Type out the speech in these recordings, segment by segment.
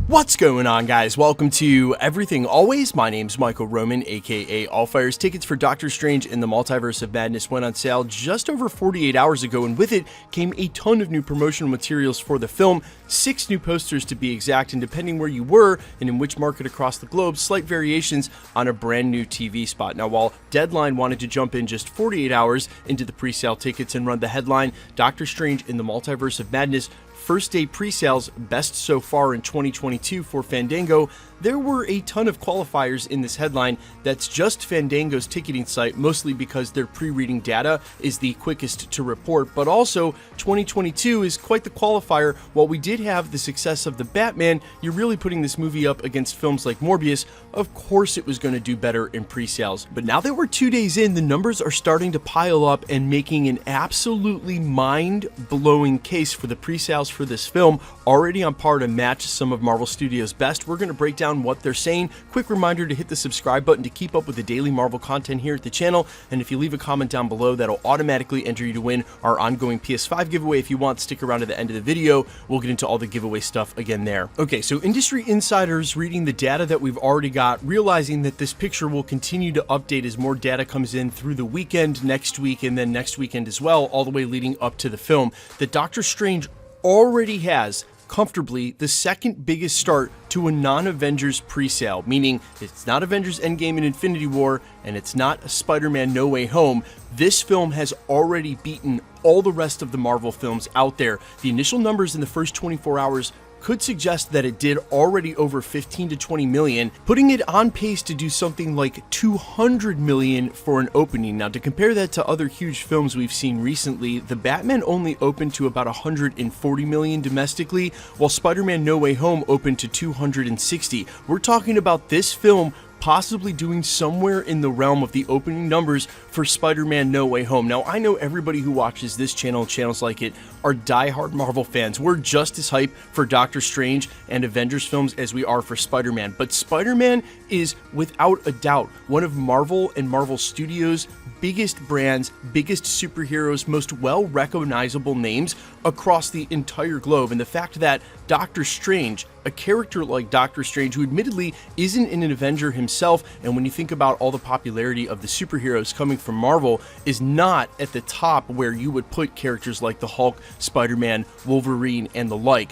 What's going on, guys? Welcome to Everything Always. My name's Michael Roman, aka Allfire's. Tickets for Doctor Strange in the Multiverse of Madness went on sale just over 48 hours ago, and with it came a ton of new promotional materials for the film, 6 new posters to be exact, and depending where you were and in which market across the globe, slight variations on a brand new TV spot. Now, while Deadline wanted to jump in just 48 hours into the pre-sale tickets and run the headline, Doctor Strange in the Multiverse of Madness first day pre-sales best so far in 2022 for Fandango, there were a ton of qualifiers in this headline. That's just Fandango's ticketing site, mostly because their pre-reading data is the quickest to report, but also 2022 is quite the qualifier. While we did have the success of the Batman, you're really putting this movie up against films like Morbius. Of course it was going to do better in pre-sales, but now that we're 2 days in, the numbers are starting to pile up and making an absolutely mind-blowing case for the pre-sales for this film, already on par to match some of Marvel Studios' best. We're going to break down what they're saying. Quick reminder to hit the subscribe button to keep up with the daily Marvel content here at the channel, and if you leave a comment down below, that'll automatically enter you to win our ongoing PS5 giveaway. If you want, stick around to the end of the video. We'll get into all the giveaway stuff again there. Okay, so industry insiders reading the data that we've already got, realizing that this picture will continue to update as more data comes in through the weekend, next week, and then next weekend as well, all the way leading up to the film, that Doctor Strange already has comfortably the second biggest start to a non-Avengers pre-sale, meaning it's not Avengers Endgame and Infinity War, and it's not Spider-Man No Way Home. This film has already beaten all the rest of the Marvel films out there. The initial numbers in the first 24 hours could suggest that it did already over 15 to 20 million, putting it on pace to do something like 200 million for an opening. Now, to compare that to other huge films we've seen recently, the Batman only opened to about 140 million domestically, while Spider-Man No Way Home opened to 260. We're talking about this film possibly doing somewhere in the realm of the opening numbers for Spider-Man No Way Home. Now, I know everybody who watches this channel and channels like it are diehard Marvel fans. We're just as hyped for Doctor Strange and Avengers films as we are for Spider-Man, but Spider-Man is without a doubt one of Marvel and Marvel Studios' biggest brands, biggest superheroes, most well-recognizable names across the entire globe. And the fact that Doctor Strange, a character like Doctor Strange, who admittedly isn't an Avenger himself, and when you think about all the popularity of the superheroes coming from Marvel, is not at the top where you would put characters like the Hulk, Spider-Man, Wolverine, and the like.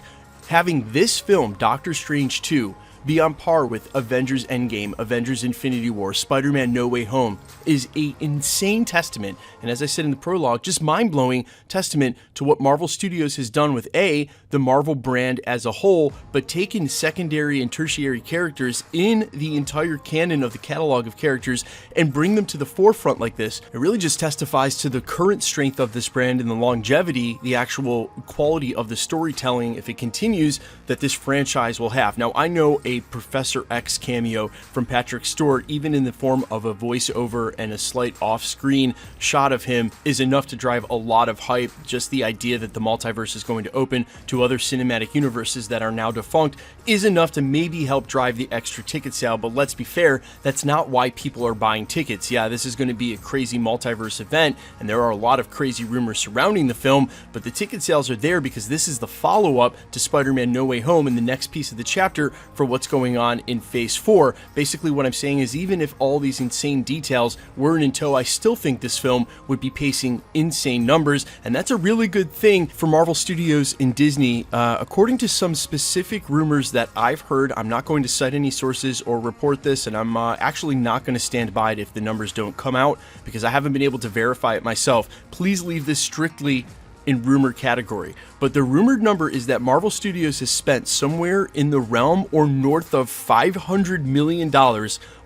Having this film, Doctor Strange 2, be on par with Avengers Endgame, Avengers Infinity War, Spider-Man No Way Home is an insane testament, and as I said in the prologue, just mind-blowing testament to what Marvel Studios has done with the Marvel brand as a whole, but taken secondary and tertiary characters in the entire canon of the catalog of characters and bring them to the forefront like this. It really just testifies to the current strength of this brand and the longevity, the actual quality of the storytelling, if it continues, that this franchise will have. Now, I know a Professor X cameo from Patrick Stewart, even in the form of a voiceover and a slight off-screen shot of him, is enough to drive a lot of hype. Just the idea that the multiverse is going to open to other cinematic universes that are now defunct is enough to maybe help drive the extra ticket sale, but let's be fair, that's not why people are buying tickets. Yeah, this is going to be a crazy multiverse event, and there are a lot of crazy rumors surrounding the film, but the ticket sales are there because this is the follow-up to Spider-Man No Way Home and the next piece of the chapter for what's going on in Phase 4. Basically, what I'm saying is, even if all these insane details weren't in tow, I still think this film would be pacing insane numbers, and that's a really good thing for Marvel Studios and Disney. According to some specific rumors that I've heard, I'm not going to cite any sources or report this, and I'm actually not going to stand by it if the numbers don't come out, because I haven't been able to verify it myself. Please leave this strictly in rumor category, but the rumored number is that Marvel Studios has spent somewhere in the realm or north of $500 million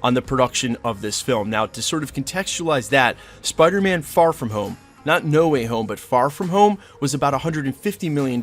on the production of this film. Now, to sort of contextualize that, Spider-Man Far From Home, not No Way Home, but Far From Home, was about $150 million,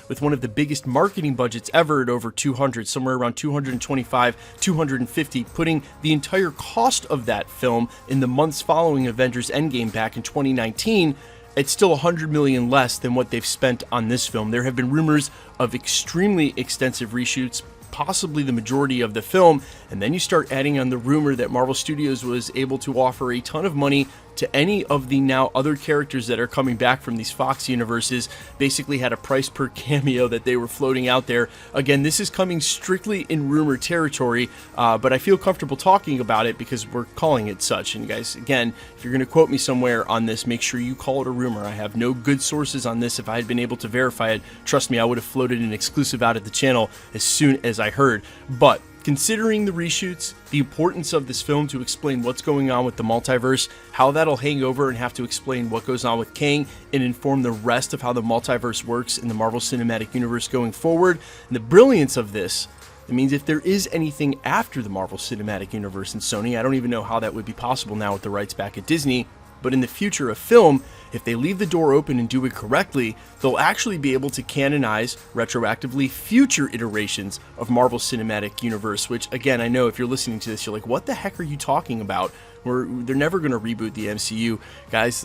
with one of the biggest marketing budgets ever at over 200, somewhere around 225, 250, putting the entire cost of that film in the months following Avengers Endgame back in 2019. It's still $100 million less than what they've spent on this film. There have been rumors of extremely extensive reshoots, possibly the majority of the film, and then you start adding on the rumor that Marvel Studios was able to offer a ton of money to any of the now other characters that are coming back from these Fox universes. Basically had a price per cameo that they were floating out there. Again, this is coming strictly in rumor territory, but I feel comfortable talking about it because we're calling it such. And guys, again, if you're going to quote me somewhere on this, make sure you call it a rumor. I have no good sources on this. If I had been able to verify it, trust me, I would have floated an exclusive out at the channel as soon as I heard. But considering the reshoots, the importance of this film to explain what's going on with the multiverse, how that'll hang over and have to explain what goes on with Kang and inform the rest of how the multiverse works in the Marvel Cinematic Universe going forward, and the brilliance of this, it means if there is anything after the Marvel Cinematic Universe in Sony, I don't even know how that would be possible now with the rights back at Disney, but in the future of film, if they leave the door open and do it correctly, they'll actually be able to canonize retroactively future iterations of Marvel Cinematic Universe, which again, I know if you're listening to this, you're like, what the heck are you talking about? They're never going to reboot the MCU. Guys,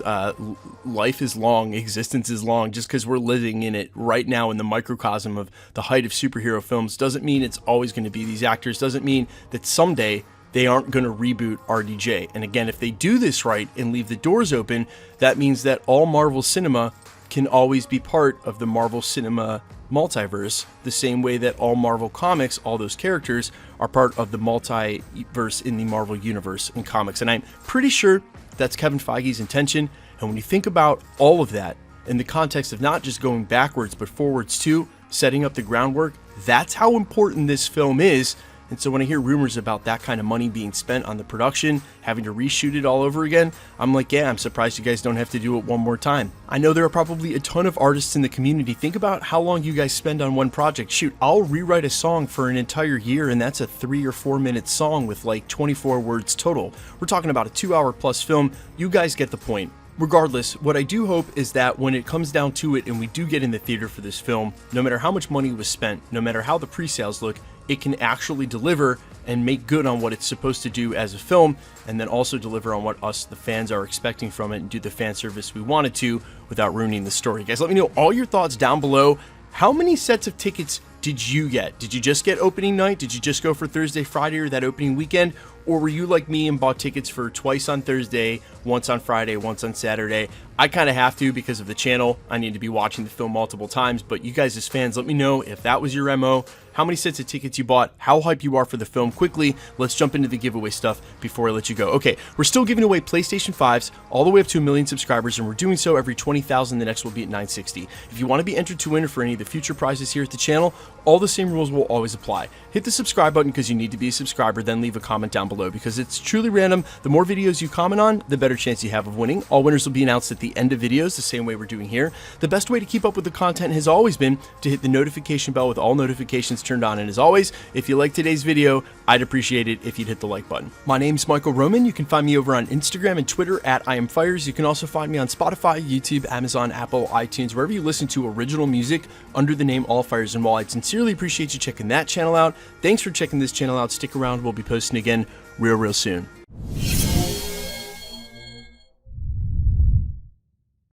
life is long, existence is long. Just because we're living in it right now in the microcosm of the height of superhero films doesn't mean it's always going to be these actors, doesn't mean that someday they aren't going to reboot RDJ. And again, if they do this right and leave the doors open, that means that all Marvel cinema can always be part of the Marvel Cinema multiverse, the same way that all Marvel comics, all those characters, are part of the multiverse in the Marvel universe in comics. And I'm pretty sure that's Kevin Feige's intention. And when you think about all of that in the context of not just going backwards, but forwards too, setting up the groundwork, that's how important this film is. And so when I hear rumors about that kind of money being spent on the production, having to reshoot it all over again, I'm like, yeah, I'm surprised you guys don't have to do it one more time. I know there are probably a ton of artists in the community. Think about how long you guys spend on one project. Shoot, I'll rewrite a song for an entire year, and that's a 3 or 4 minute song with like 24 words total. We're talking about a 2-hour plus film. You guys get the point. Regardless, what I do hope is that when it comes down to it and we do get in the theater for this film, no matter how much money was spent, no matter how the pre-sales look, it can actually deliver and make good on what it's supposed to do as a film, and then also deliver on what us, the fans, are expecting from it and do the fan service we wanted to without ruining the story. Guys, let me know all your thoughts down below. How many sets of tickets did you get? Did you just get opening night? Did you just go for Thursday, Friday, or that opening weekend? Or were you like me and bought tickets for twice on Thursday, once on Friday, once on Saturday? I kind of have to because of the channel. I need to be watching the film multiple times, but you guys as fans, let me know if that was your MO, how many sets of tickets you bought, how hyped you are for the film. Quickly, let's jump into the giveaway stuff before I let you go. Okay, we're still giving away PlayStation 5s all the way up to 1 million subscribers, and we're doing so every 20,000. The next will be at 960. If you want to be entered to win for any of the future prizes here at the channel, all the same rules will always apply. Hit the subscribe button because you need to be a subscriber, then leave a comment down below because it's truly random. The more videos you comment on, the better chance you have of winning. All winners will be announced at the end of videos, the same way we're doing here. The best way to keep up with the content has always been to hit the notification bell with all notifications turned on. And as always, if you like today's video, I'd appreciate it if you'd hit the like button. My name's Michael Roman. You can find me over on Instagram and Twitter at IamFires. You can also find me on Spotify, YouTube, Amazon, Apple, iTunes, wherever you listen to original music under the name All Fires. And while I'd sincerely appreciate you checking that channel out, thanks for checking this channel out. Stick around. We'll be posting again real soon.